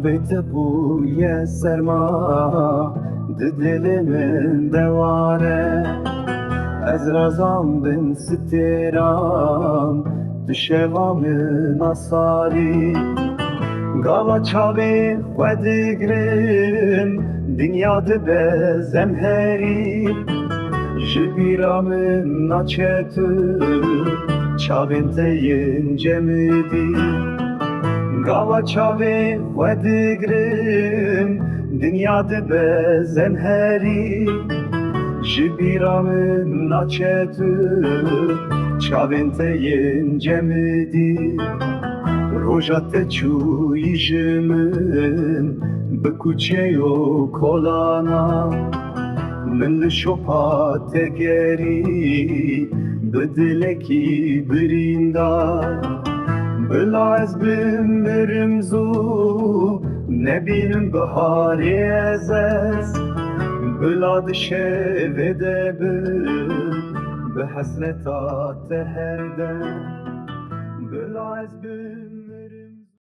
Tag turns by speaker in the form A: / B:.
A: Çavete bûye serma di dilê min de ware Ez razam bin stêran di şeva min asarî Gava çavê xwe digirim dinya dibe zemherî Ji bîra min naçe tu çavên te yên cemidî Gava çavê xwe digirim dinya dibe zemherî Ji bîra min naçe tu çavên te yên cemidî Roja te çûyî ji min bi kuçeyo kolana Min li şopa te gerî bi dilekî birîndar Bila ez bimirim zû nebînim biharê ez Bila di şevê de bim bi hesreta te her dem Bila ez bim